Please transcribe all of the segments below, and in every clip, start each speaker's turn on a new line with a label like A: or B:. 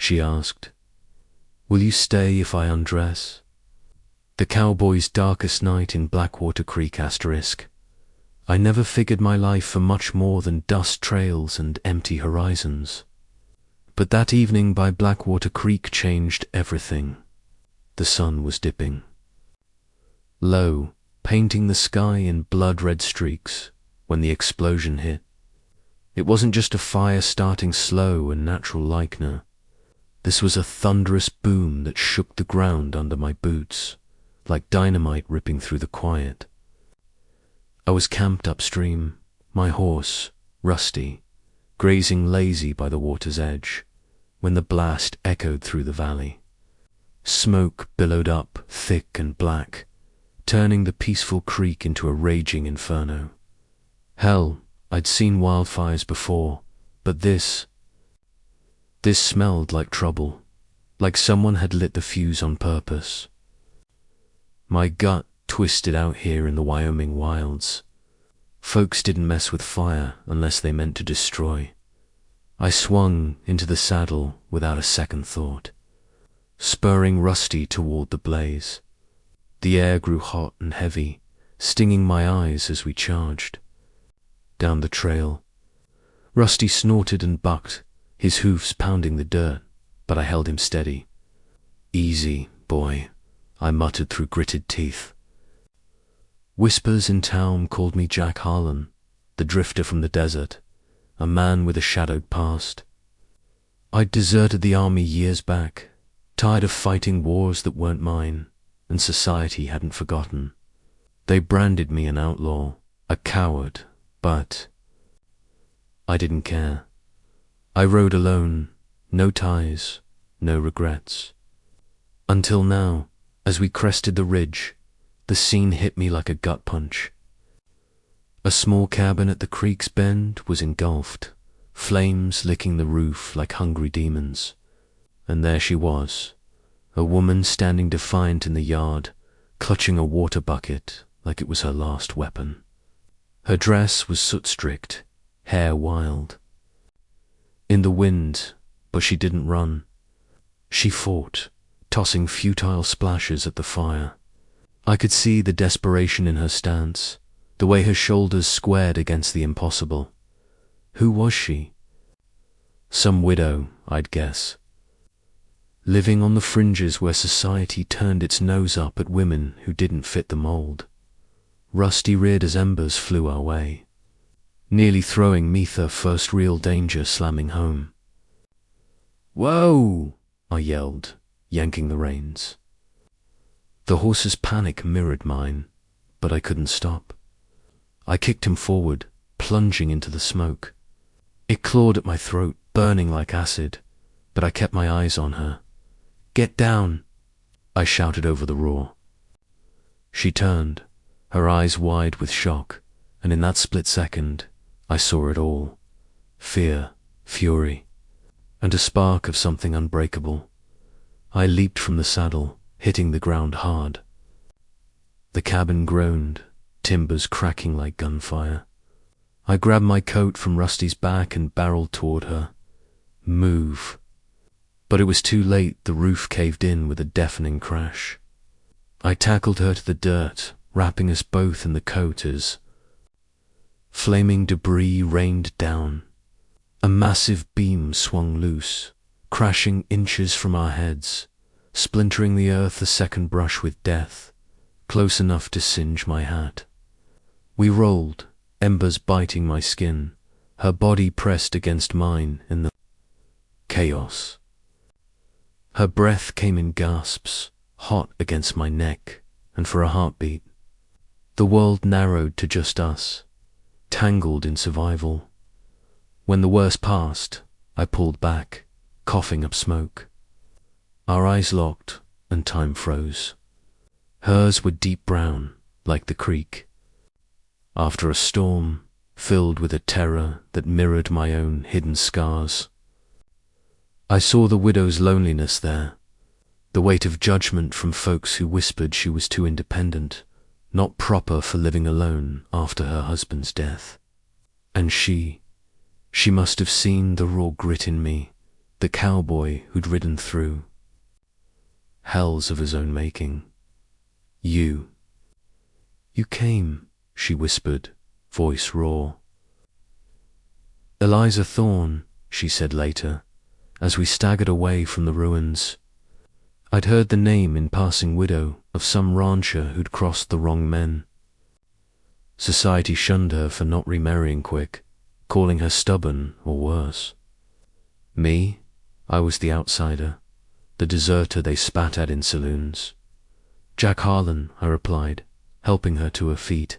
A: she asked. "Will you stay if I undress?" The cowboy's darkest night in Blackwater Creek *. I never figured my life for much more than dust trails and empty horizons. But that evening by Blackwater Creek changed everything. The sun was dipping low, painting the sky in blood-red streaks when the explosion hit. It wasn't just a fire starting slow and natural likener. This was a thunderous boom that shook the ground under my boots, like dynamite ripping through the quiet. I was camped upstream, my horse, Rusty, grazing lazy by the water's edge, when the blast echoed through the valley. Smoke billowed up, thick and black, turning the peaceful creek into a raging inferno. Hell, I'd seen wildfires before, but this smelled like trouble, like someone had lit the fuse on purpose. My gut twisted out here in the Wyoming wilds. Folks didn't mess with fire unless they meant to destroy. I swung into the saddle without a second thought, spurring Rusty toward the blaze. The air grew hot and heavy, stinging my eyes as we charged. Down the trail, Rusty snorted and bucked, his hoofs pounding the dirt, but I held him steady. "Easy, boy," I muttered through gritted teeth. Whispers in town called me Jack Harlan, the drifter from the desert, a man with a shadowed past. I'd deserted the army years back, tired of fighting wars that weren't mine, and society hadn't forgotten. They branded me an outlaw, a coward, but I didn't care. I rode alone, no ties, no regrets. Until now, as we crested the ridge, the scene hit me like a gut punch. A small cabin at the creek's bend was engulfed, flames licking the roof like hungry demons. And there she was, a woman standing defiant in the yard, clutching a water bucket like it was her last weapon. Her dress was soot-streaked, hair wild. In the wind, but she didn't run. She fought, tossing futile splashes at the fire. I could see the desperation in her stance, the way her shoulders squared against the impossible. Who was she? Some widow, I'd guess. Living on the fringes where society turned its nose up at women who didn't fit the mold. Rusty reared as embers flew our way, nearly throwing Metha first real danger slamming home. "Whoa!" I yelled, yanking the reins. The horse's panic mirrored mine, but I couldn't stop. I kicked him forward, plunging into the smoke. It clawed at my throat, burning like acid, but I kept my eyes on her. "Get down!" I shouted over the roar. She turned, her eyes wide with shock, and in that split second, I saw it all. Fear, fury, and a spark of something unbreakable. I leaped from the saddle, hitting the ground hard. The cabin groaned, timbers cracking like gunfire. I grabbed my coat from Rusty's back and barreled toward her. Move. But it was too late. The roof caved in with a deafening crash. I tackled her to the dirt, wrapping us both in the coat as flaming debris rained down. A massive beam swung loose, crashing inches from our heads, splintering the earth a second brush with death, close enough to singe my hat. We rolled, embers biting my skin, her body pressed against mine in the chaos. Her breath came in gasps, hot against my neck, and for a heartbeat. The world narrowed to just us, tangled in survival. When the worst passed, I pulled back, coughing up smoke. Our eyes locked, and time froze. Hers were deep brown, like the creek. After a storm, filled with a terror that mirrored my own hidden scars. I saw the widow's loneliness there, the weight of judgment from folks who whispered she was too independent, not proper for living alone after her husband's death. And she must have seen the raw grit in me, the cowboy who'd ridden through hells of his own making. You came, she whispered, voice raw. Eliza Thorne, she said later, as we staggered away from the ruins. I'd heard the name in passing widow of some rancher who'd crossed the wrong men. Society shunned her for not remarrying quick, calling her stubborn or worse. Me, I was the outsider, the deserter they spat at in saloons. Jack Harlan, I replied, helping her to her feet.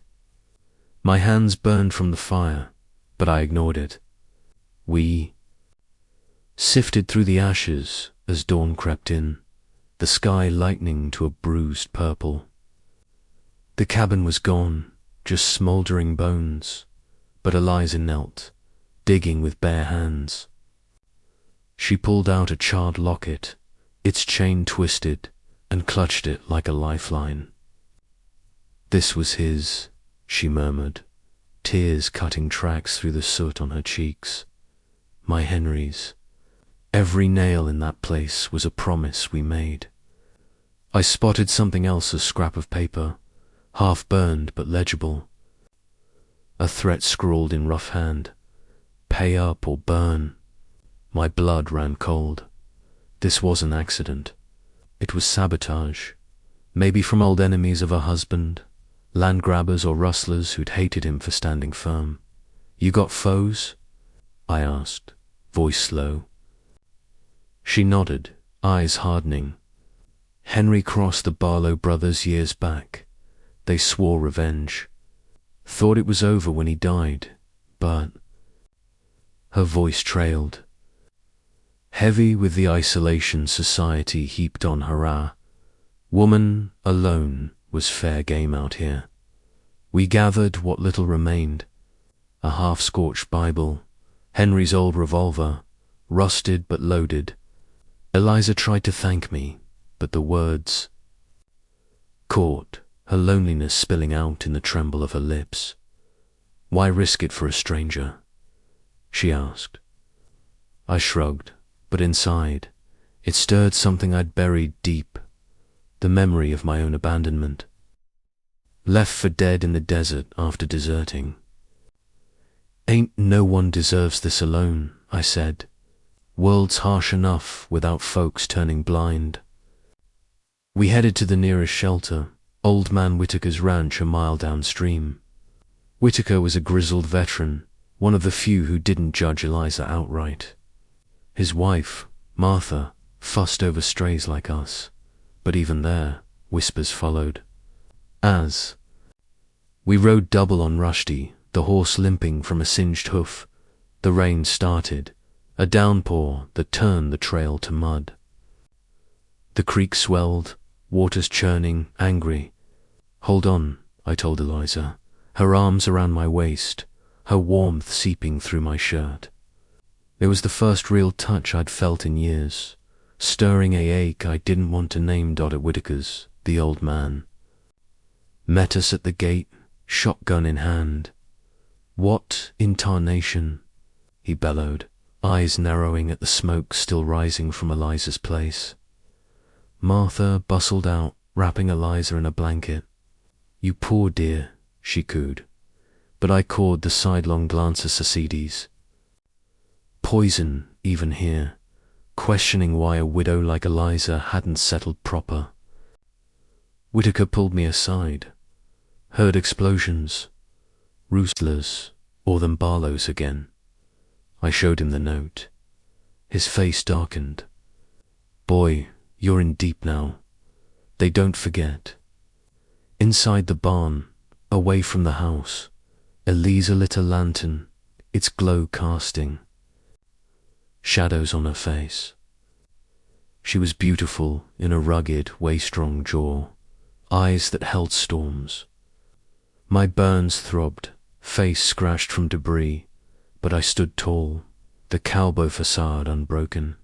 A: My hands burned from the fire, but I ignored it. We sifted through the ashes as dawn crept in, the sky lightening to a bruised purple. The cabin was gone, just smouldering bones, but Eliza knelt, digging with bare hands. She pulled out a charred locket, its chain twisted, and clutched it like a lifeline. This was his, she murmured, tears cutting tracks through the soot on her cheeks. My Henry's. Every nail in that place was a promise we made. I spotted something else, a scrap of paper, half burned but legible. A threat scrawled in rough hand. Pay up or burn. My blood ran cold. This was an accident. It was sabotage. Maybe from old enemies of her husband, land grabbers or rustlers who'd hated him for standing firm. You got foes? I asked, voice low. She nodded, eyes hardening. Henry crossed the Barlow brothers years back. They swore revenge. Thought it was over when he died, but... Her voice trailed. Heavy with the isolation society heaped on hurrah, woman alone was fair game out here. We gathered what little remained. A half-scorched Bible, Henry's old revolver, rusted but loaded. Eliza tried to thank me, but the words caught, her loneliness spilling out in the tremble of her lips. Why risk it for a stranger? She asked. I shrugged, but inside, it stirred something I'd buried deep, the memory of my own abandonment. Left for dead in the desert after deserting. Ain't no one deserves this alone, I said. World's harsh enough without folks turning blind. We headed to the nearest shelter, Old Man Whitaker's ranch a mile downstream. Whitaker was a grizzled veteran, one of the few who didn't judge Eliza outright. His wife, Martha, fussed over strays like us, but even there, whispers followed. As we rode double on Rushdie, the horse limping from a singed hoof, the rain started, a downpour that turned the trail to mud. The creek swelled, waters churning, angry. Hold on, I told Eliza, her arms around my waist, her warmth seeping through my shirt. It was the first real touch I'd felt in years, stirring a ache I didn't want to name. At Whitaker's, the old man met us at the gate, shotgun in hand. What in tarnation? He bellowed, eyes narrowing at the smoke still rising from Eliza's place. Martha bustled out, wrapping Eliza in a blanket. You poor dear, she cooed, but I caught the sidelong glance of Sacides. Poison, even here, questioning why a widow like Eliza hadn't settled proper. Whitaker pulled me aside. Heard explosions. Roostlers, or them Barlows again. I showed him the note. His face darkened. Boy, you're in deep now. They don't forget. Inside the barn, away from the house, Eliza lit a lantern, its glow casting shadows on her face. She was beautiful in a rugged, way-strong jaw, eyes that held storms. My burns throbbed, face scratched from debris, but I stood tall, the cowboy facade unbroken.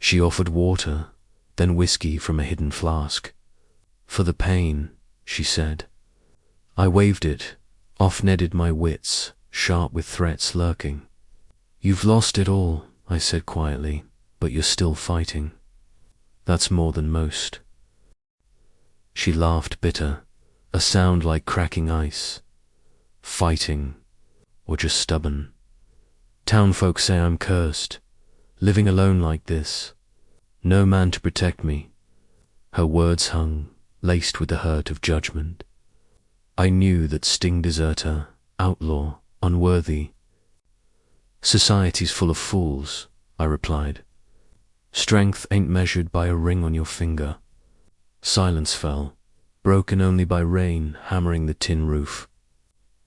A: She offered water, then whiskey from a hidden flask. For the pain, she said. I waved it, off-netted my wits, sharp with threats lurking. You've lost it all, I said quietly, but you're still fighting. That's more than most. She laughed bitter, a sound like cracking ice. Fighting, or just stubborn. Townfolk say I'm cursed, living alone like this. No man to protect me. Her words hung, laced with the hurt of judgment. I knew that sting deserter, outlaw, unworthy. Society's full of fools, I replied. Strength ain't measured by a ring on your finger. Silence fell, broken only by rain hammering the tin roof.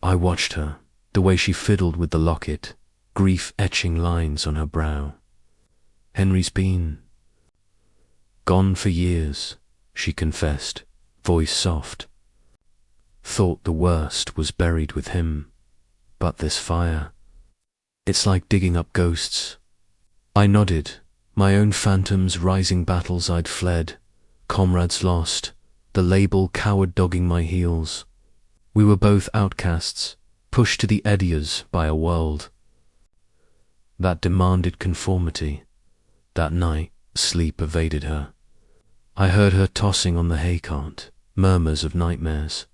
A: I watched her, the way she fiddled with the locket, grief etching lines on her brow. Henry's been gone for years, she confessed, voice soft. Thought the worst was buried with him, but this fire, it's like digging up ghosts. I nodded, my own phantoms rising battles I'd fled, comrades lost, the label coward dogging my heels. We were both outcasts, pushed to the eddies by a world that demanded conformity. That night, sleep evaded her. I heard her tossing on the hay cart, murmurs of nightmares.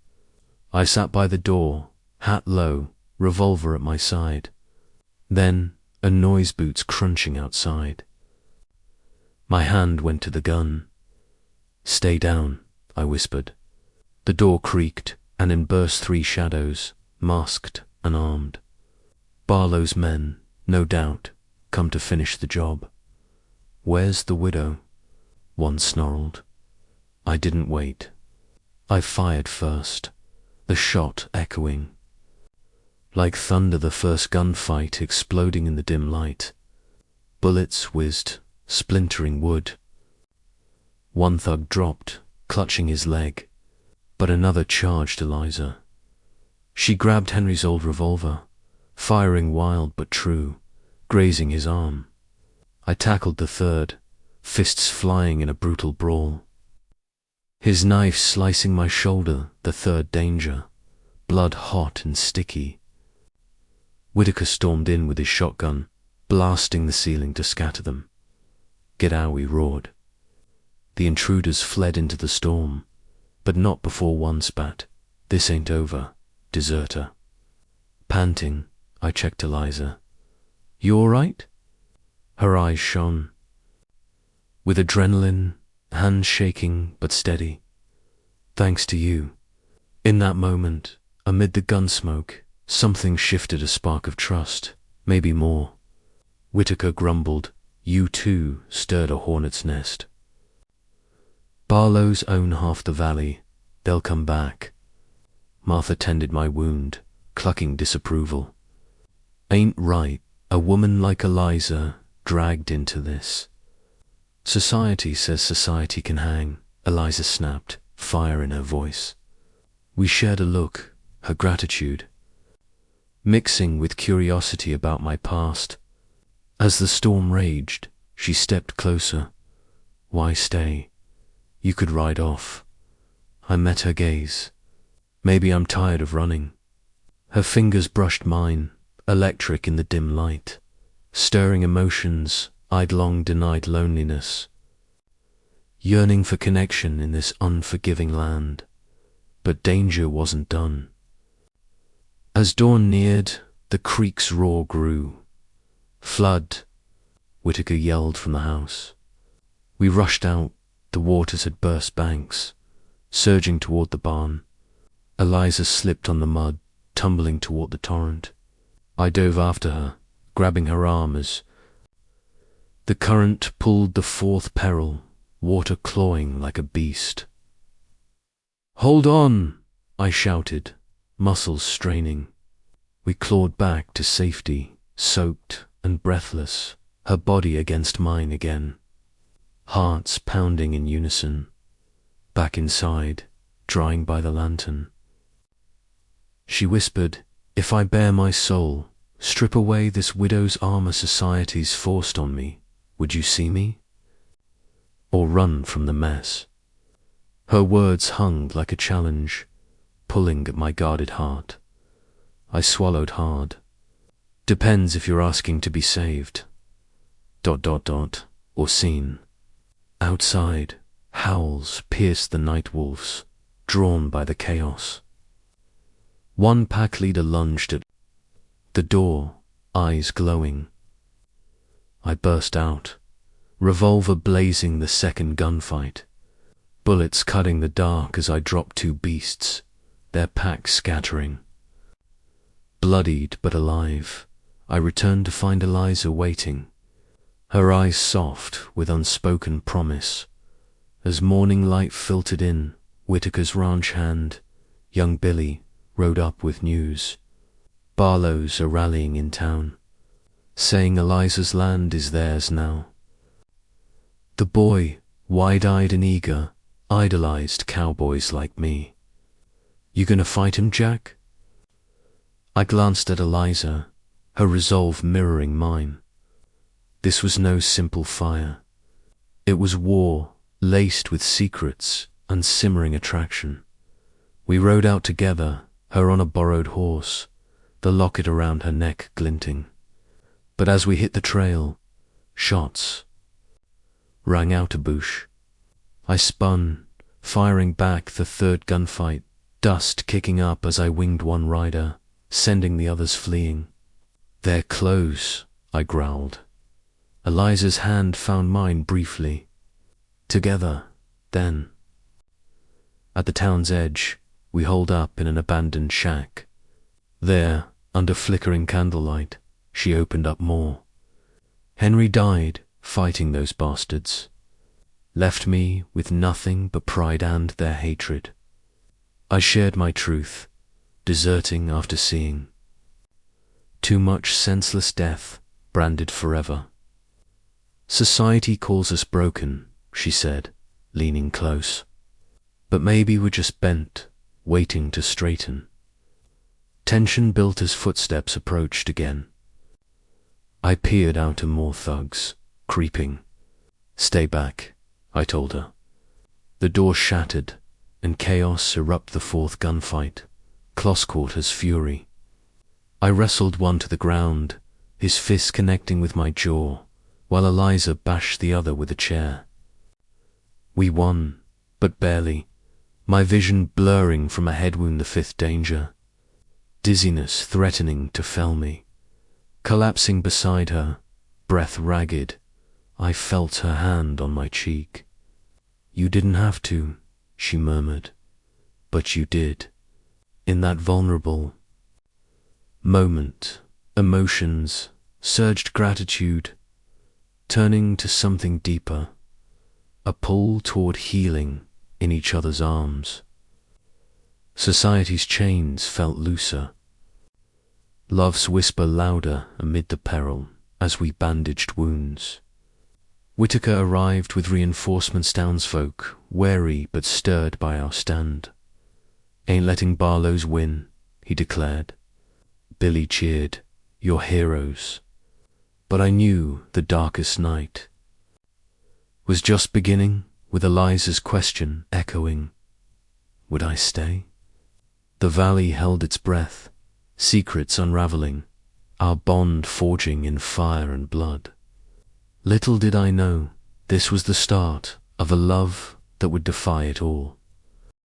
A: I sat by the door, hat low, revolver at my side. Then, a noise boots crunching outside. My hand went to the gun. Stay down, I whispered. The door creaked, and in burst 3 shadows, masked and armed. Barlow's men, no doubt, come to finish the job. Where's the widow? One snarled. I didn't wait. I fired first, the shot echoing. Like thunder, the first gunfight exploding in the dim light. Bullets whizzed, splintering wood. One thug dropped, clutching his leg, but another charged Eliza. She grabbed Henry's old revolver, firing wild but true, grazing his arm. I tackled the third, fists flying in a brutal brawl. His knife slicing my shoulder, the third danger, blood hot and sticky. Whitaker stormed in with his shotgun, blasting the ceiling to scatter them. Get out, we roared. The intruders fled into the storm, but not before one spat, "This ain't over, deserter." Panting, I checked Eliza. You all right? Her eyes shone. With adrenaline, hands shaking but steady. Thanks to you. In that moment, amid the gun smoke, something shifted, a spark of trust, maybe more. Whitaker grumbled, you too stirred a hornet's nest. Barlow's own half the valley, they'll come back. Martha tended my wound, clucking disapproval. Ain't right, a woman like Eliza dragged into this. Society says society can hang, Eliza snapped, fire in her voice. We shared a look, her gratitude, mixing with curiosity about my past. As the storm raged, she stepped closer. Why stay? You could ride off. I met her gaze. Maybe I'm tired of running. Her fingers brushed mine, electric in the dim light, stirring emotions I'd long denied. Loneliness, yearning for connection in this unforgiving land. But danger wasn't done. As dawn neared, the creek's roar grew. Flood, Whitaker yelled from the house. We rushed out. The waters had burst banks, surging toward the barn. Eliza slipped on the mud, tumbling toward the torrent. I dove after her, grabbing her arm as the current pulled the fourth peril, water clawing like a beast. Hold on, I shouted, muscles straining. We clawed back to safety, soaked and breathless, her body against mine again. Hearts pounding in unison. Back inside, drying by the lantern. She whispered, if I bare my soul, strip away this widow's armor society's forced on me, would you see me? Or run from the mess? Her words hung like a challenge, pulling at my guarded heart. I swallowed hard. Depends if you're asking to be saved. or seen. Outside, howls pierced the night wolves, drawn by the chaos. One pack leader lunged at the door, eyes glowing. I burst out, revolver blazing the second gunfight, bullets cutting the dark as I dropped two beasts, their pack scattering. Bloodied but alive, I returned to find Eliza waiting, her eyes soft with unspoken promise. As morning light filtered in, Whitaker's ranch hand, young Billy, rode up with news. Barlows are rallying in town, saying Eliza's land is theirs now. The boy, wide-eyed and eager, idolized cowboys like me. You gonna fight him, Jack? I glanced at Eliza, her resolve mirroring mine. This was no simple fire. It was war, laced with secrets and simmering attraction. We rode out together, her on a borrowed horse, the locket around her neck glinting. But as we hit the trail, shots rang out a bush. I spun, firing back the third gunfight, dust kicking up as I winged one rider, sending the others fleeing. They're close, I growled. Eliza's hand found mine briefly. Together, then. At the town's edge, we holed up in an abandoned shack. There, under flickering candlelight, she opened up more. Henry died fighting those bastards. Left me with nothing but pride and their hatred. I shared my truth, deserting after seeing too much senseless death branded forever. Society calls us broken, she said, leaning close. But maybe we're just bent, waiting to straighten. Tension built as footsteps approached again. I peered out at more thugs, creeping. Stay back, I told her. The door shattered, and chaos erupted the fourth gunfight, close quarters fury. I wrestled one to the ground, his fist connecting with my jaw, while Eliza bashed the other with a chair. We won, but barely, my vision blurring from a head wound the fifth danger. Dizziness threatening to fell me. Collapsing beside her, breath ragged, I felt her hand on my cheek. You didn't have to, she murmured, but you did. In that vulnerable moment, emotions surged gratitude, turning to something deeper, a pull toward healing in each other's arms. Society's chains felt looser. Love's whisper louder amid the peril as we bandaged wounds. Whitaker arrived with reinforcements townsfolk, wary but stirred by our stand. Ain't letting Barlows win, he declared. Billy cheered, you're heroes. But I knew the darkest night was just beginning, with Eliza's question echoing, would I stay? The valley held its breath, secrets unraveling, our bond forging in fire and blood. Little did I know, this was the start of a love that would defy it all.